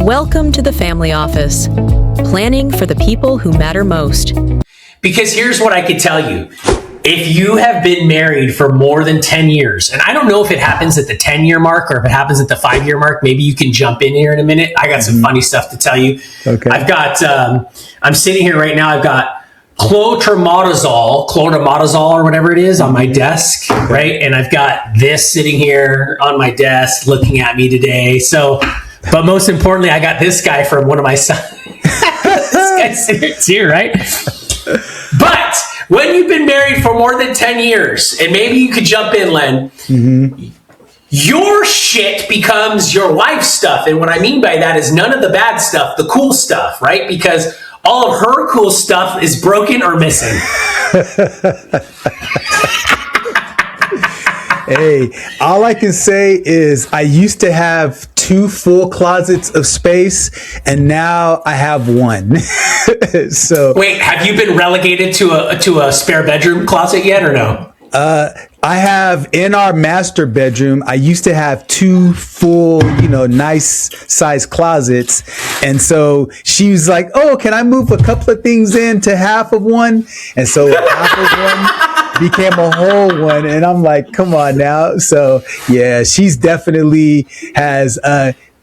Welcome to the Family Office, planning for the people who matter most. Because here's what I could tell you. If you have been married for more than 10 years, and I don't know if it happens at the 10-year mark or if it happens at the 5-year mark, maybe you can jump in here in a minute. I got some funny stuff to tell you. Okay. I've got, I'm sitting here right now, I've got clotrimazole or whatever it is on my desk, right? And I've got this sitting here on my desk looking at me today. So, but most importantly, I got this guy from one of my sons. This guy's sitting here, right? But when you've been married for more than 10 years, and maybe you could jump in, Len, your shit becomes your wife's stuff. And what I mean by that is none of the bad stuff, the cool stuff, right? Because all of her cool stuff is broken or missing. Hey, all I can say is I used to have 2 full closets of space, and now I have 1. So wait, have you been relegated to a spare bedroom closet yet, or no? I have in our master bedroom, I used to have 2 full, nice size closets. And so she was like, oh, can I move a couple of things into half of one? And so half of one became a whole one. And I'm like, come on now. So yeah, she's definitely has,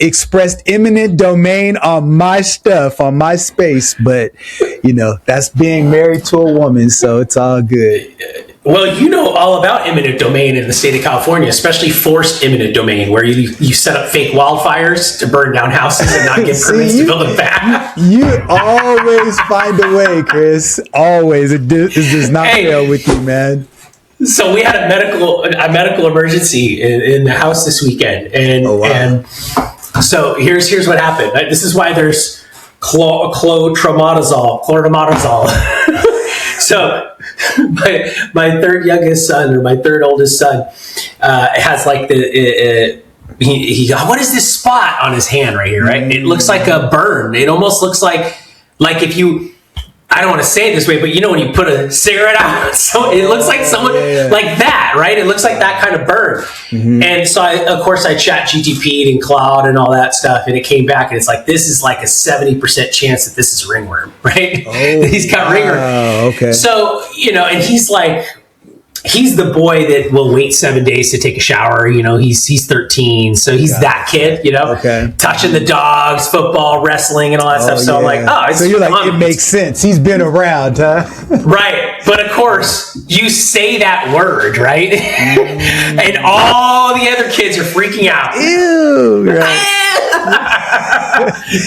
expressed eminent domain on my stuff, on my space. But, that's being married to a woman. So it's all good. Well, you know all about eminent domain in the state of California, especially forced eminent domain, where you set up fake wildfires to burn down houses and not get permits to build them back. You always find a way, Chris. Always. It does not fail with you, man. So we had a medical emergency in the house this weekend, and so here's what happened. This is why there's clotrimazole. So my third youngest son, or my third oldest son, has like he what is this spot on his hand right here, right? It looks like a burn. It almost looks like if you, I don't want to say it this way, but when you put a cigarette out, so it looks like someone like that, right? It looks like that kind of burn. And so of course I chat GTP'd and cloud and all that stuff, and it came back and it's like, this is like a 70% chance that this is ringworm, right? Oh, He's got ringworm. Okay. So, and he's the boy that will wait 7 days to take a shower. He's 13. So he's that kid, touching the dogs, football, wrestling, and all that stuff. So I'm like, so you're like, it makes sense. He's been around, huh? Right. But of course, you say that word, right? And all the other kids are freaking out. Ew, right.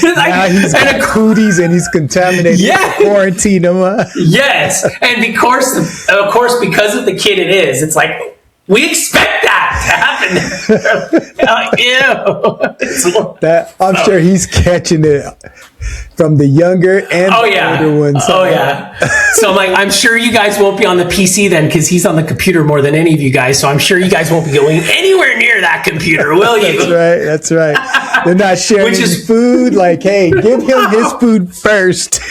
Now he's got cooties and he's contaminated. Yeah. Quarantine him. Yes. And of course, because of the kid it is, it's like, we expect that to happen. Ew. I'm sure he's catching it from the younger and the older ones. Oh, yeah. So I'm like, I'm sure you guys won't be on the PC then, because he's on the computer more than any of you guys. So I'm sure you guys won't be going anywhere near that computer, will you? That's right. They're not sharing his food. Like, hey, give him his food first.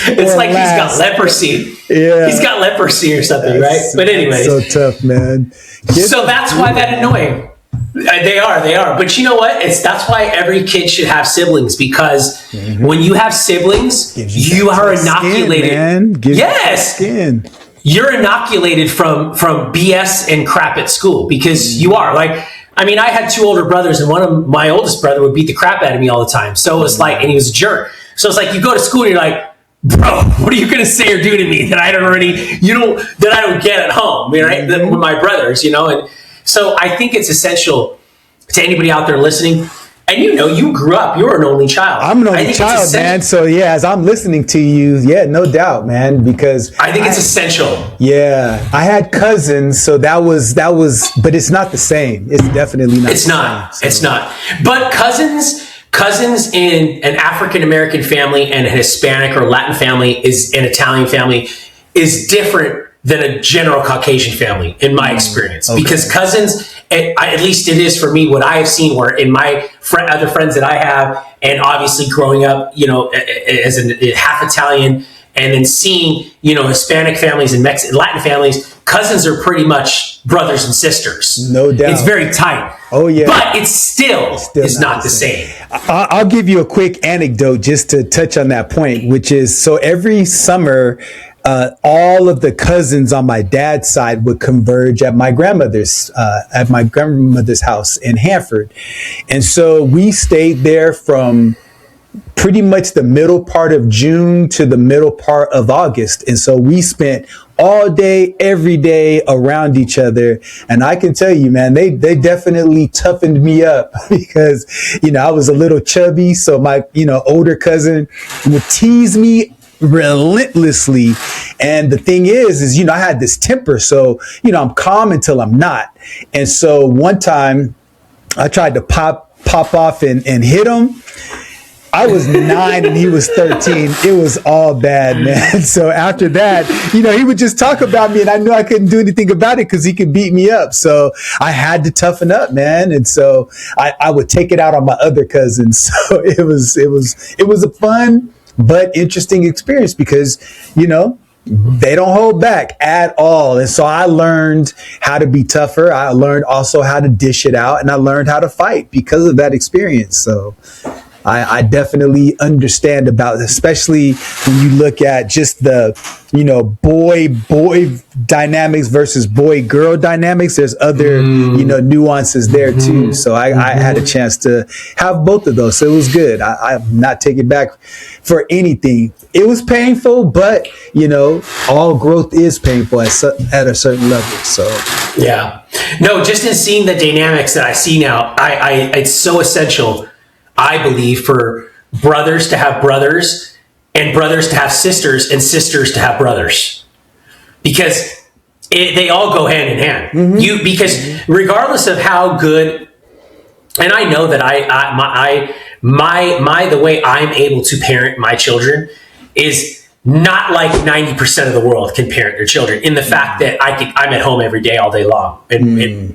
It's like last. He's got leprosy. Yeah. He's got leprosy or something, right? But anyways. So tough, man. So that's why that's annoying. They are. But you know what? That's why every kid should have siblings, because when you have siblings, you are inoculated. Yes. You're inoculated from BS and crap at school, because you are. Like, I mean, I had 2 older brothers, and one of my oldest brother would beat the crap out of me all the time. So it was like, and he was a jerk. So it's like, you go to school and you're like, bro, what are you going to say or do to me that I don't get at home, right? With my brothers, and so I think it's essential to anybody out there listening. And you grew up, you were an only child. I'm an only child, man. So as I'm listening to you, no doubt, man, because I think it's essential. Yeah. I had cousins, so that was, but it's not the same. It's definitely not. It's not. But cousins in an African-American family and a Hispanic or Latin family an Italian family is different than a general Caucasian family, in my experience. Okay. Because cousins, at least it is for me, what I have seen, where in my other friends that I have, and obviously growing up, as a half Italian, and then seeing, Hispanic families and Latin families, cousins are pretty much brothers and sisters. No doubt. It's very tight. Oh, yeah. But it's still not the same. I'll give you a quick anecdote just to touch on that point, which is, so every summer, all of the cousins on my dad's side would converge at my grandmother's house in Hanford. And so we stayed there from pretty much the middle part of June to the middle part of August. And so we spent all day, every day around each other. And I can tell you, man, they definitely toughened me up because, I was a little chubby. So my, older cousin would tease me relentlessly. And the thing is, I had this temper. So, I'm calm until I'm not. And so one time I tried to pop off and hit him. I was 9 and he was 13. It was all bad, man. So after that, he would just talk about me and I knew I couldn't do anything about it because he could beat me up. So I had to toughen up, man. And so I would take it out on my other cousins. So it was a fun but interesting experience because, they don't hold back at all. And so I learned how to be tougher. I learned also how to dish it out, and I learned how to fight because of that experience. So I definitely understand about it, especially when you look at just the, boy dynamics versus boy girl dynamics. There's other, nuances there too. So I had a chance to have both of those. So it was good. I'm not taking back for anything. It was painful, but all growth is painful at a certain level. So yeah, no, just in seeing the dynamics that I see now, it's so essential, I believe, for brothers to have brothers and brothers to have sisters and sisters to have brothers, because they all go hand in hand. Mm-hmm. Because regardless of how good, and I know that the way I'm able to parent my children is not like 90% of the world can parent their children, in the fact that I'm at home every day, all day long. And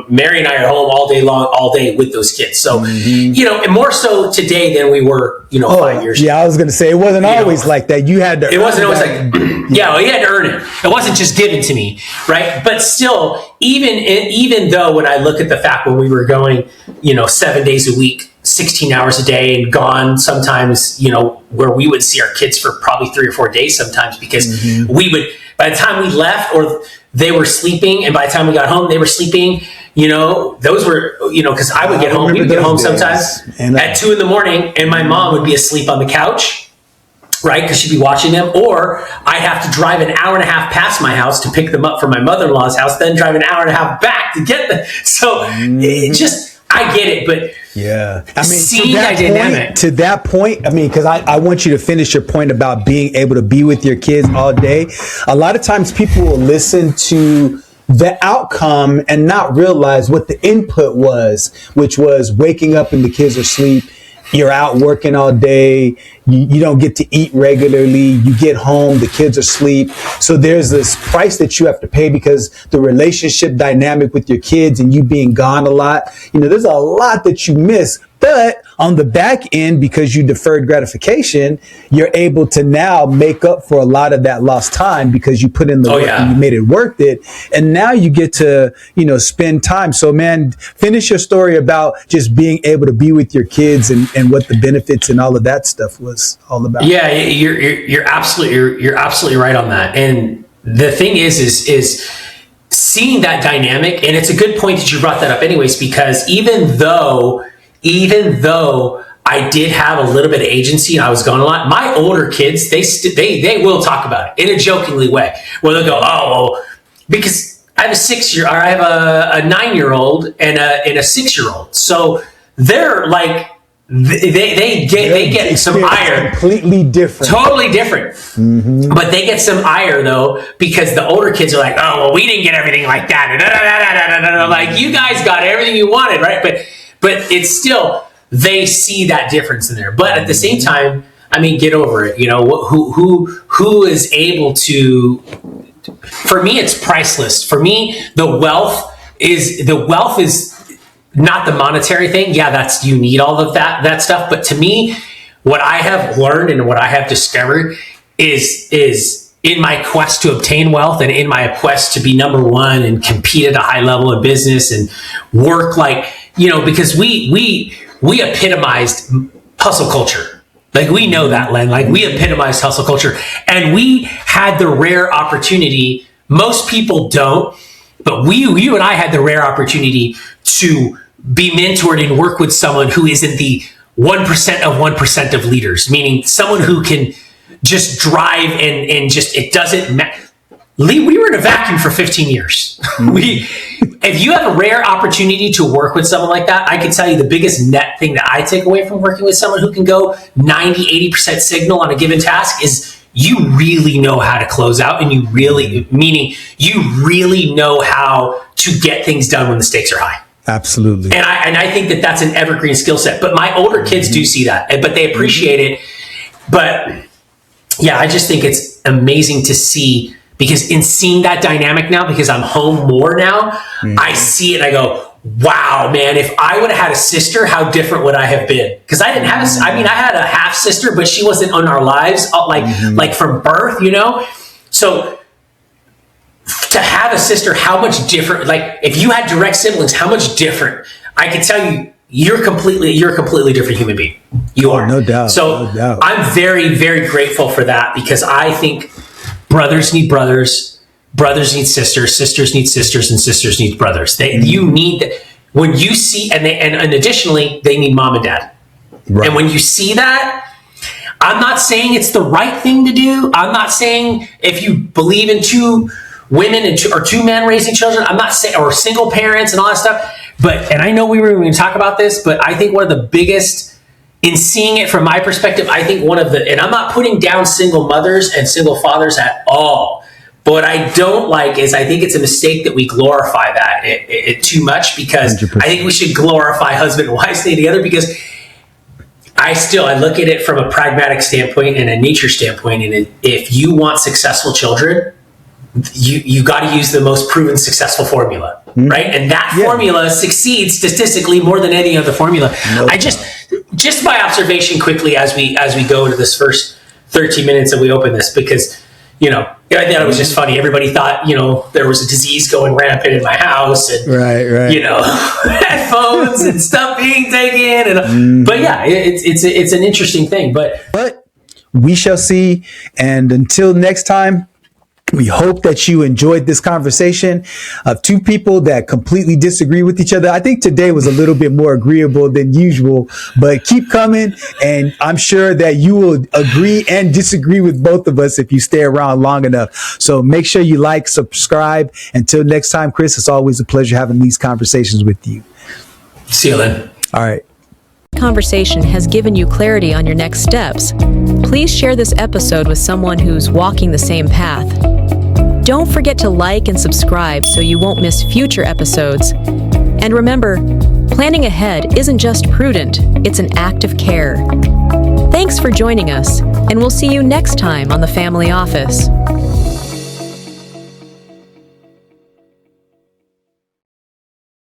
Mary and I are home all day long, all day with those kids. So, and more so today than we were, 5 years ago. Yeah, I was going to say, it wasn't always like that. You had to. It wasn't always like, you had to earn it. It wasn't just given to me, right? But still, even though when I look at the fact when we were going, 7 days a week, 16 hours a day, and gone sometimes, where we would see our kids for probably 3 or 4 days sometimes, because we would, by the time we left, or they were sleeping, and by the time we got home, they were sleeping, those were, because I would get home, we would get home sometimes at 2 a.m, and my mom would be asleep on the couch, right? Because she'd be watching them, or I'd have to drive an hour and a half past my house to pick them up from my mother-in-law's house, then drive an hour and a half back to get them. So it just, I get it, but yeah, seeing that dynamic. To that point, because I want you to finish your point about being able to be with your kids all day. A lot of times people will listen to the outcome and not realize what the input was, which was waking up and the kids are asleep. You're out working all day. You don't get to eat regularly. You get home, the kids are asleep. So there's this price that you have to pay because the relationship dynamic with your kids and you being gone a lot, there's a lot that you miss. But on the back end, because you deferred gratification, you're able to now make up for a lot of that lost time because you put in the work and you made it worth it. And now you get to, spend time. So, man, finish your story about just being able to be with your kids and what the benefits and all of that stuff was all about. Yeah, you're absolutely right on that. And the thing is seeing that dynamic, and it's a good point that you brought that up anyways, because even though I did have a little bit of agency and I was gone a lot, my older kids, they will talk about it in a jokingly way, where they'll go, oh, well, because I have a 9-year-old and a 6-year-old. So they're like, they get some ire. Completely different. Totally different. Mm-hmm. But they get some ire, though, because the older kids are like, oh, well, we didn't get everything like that. Like, you guys got everything you wanted, right? But it's still, they see that difference in there. But at the same time, get over it. Who is able to, for me, it's priceless. For me, the wealth is not the monetary thing. Yeah, you need all of that stuff. But to me, what I have learned and what I have discovered is in my quest to obtain wealth and in my quest to be number one and compete at a high level of business and work like, because we epitomized hustle culture. Like, we know that, Len. Like, we epitomized hustle culture. And we had the rare opportunity, most people don't, but you and I had the rare opportunity to be mentored and work with someone who is in the 1% of 1% of leaders, meaning someone who can just drive and just, it doesn't matter. We were in a vacuum for 15 years. If you have a rare opportunity to work with someone like that, I can tell you the biggest net thing that I take away from working with someone who can go 90-80% signal on a given task is you really know how to close out, and you really know how to get things done when the stakes are high. Absolutely. And I think that that's an evergreen skill set. But my older kids do see that, but they appreciate it. But yeah, I just think it's amazing to see, because in seeing that dynamic now, because I'm home more now, I see it and I go, wow, man, if I would have had a sister, how different would I have been? Because I didn't have I had a half sister, but she wasn't in our lives like from birth, So to have a sister, how much different, like if you had direct siblings, how much different? I can tell you, you're a completely different human being. You are. No doubt. So no doubt. I'm very, very grateful for that, because I think brothers need brothers, brothers need sisters, sisters need sisters, and sisters need brothers. You need, when you see, and additionally, they need mom and dad. Right. And when you see that, I'm not saying it's the right thing to do. I'm not saying if you believe in two women or two men raising children, I'm not saying, or single parents and all that stuff. But, and I know we were going to talk about this, but I think one of the biggest, in seeing it from my perspective, I think and I'm not putting down single mothers and single fathers at all. But what I don't like is, I think it's a mistake that we glorify that it too much, because 100%. I think we should glorify husband and wife staying together, because I look at it from a pragmatic standpoint and a nature standpoint. And if you want successful children, you got to use the most proven successful formula, right? And that formula succeeds statistically more than any other formula. No just my observation quickly as we go into this first 13 minutes that we open this, because I thought it was just funny. Everybody thought there was a disease going rampant in my house, and right. Headphones and stuff being taken, and but yeah, it's an interesting thing. But we shall see. And until next time, we hope that you enjoyed this conversation of two people that completely disagree with each other. I think today was a little bit more agreeable than usual, but keep coming. And I'm sure that you will agree and disagree with both of us if you stay around long enough. So make sure you like, subscribe. Until next time, Chris, it's always a pleasure having these conversations with you. See you, Lynn. All right. Conversation has given you clarity on your next steps. Please share this episode with someone who's walking the same path. Don't forget to like and subscribe so you won't miss future episodes. And remember, planning ahead isn't just prudent, it's an act of care. Thanks for joining us, and we'll see you next time on The Family Office.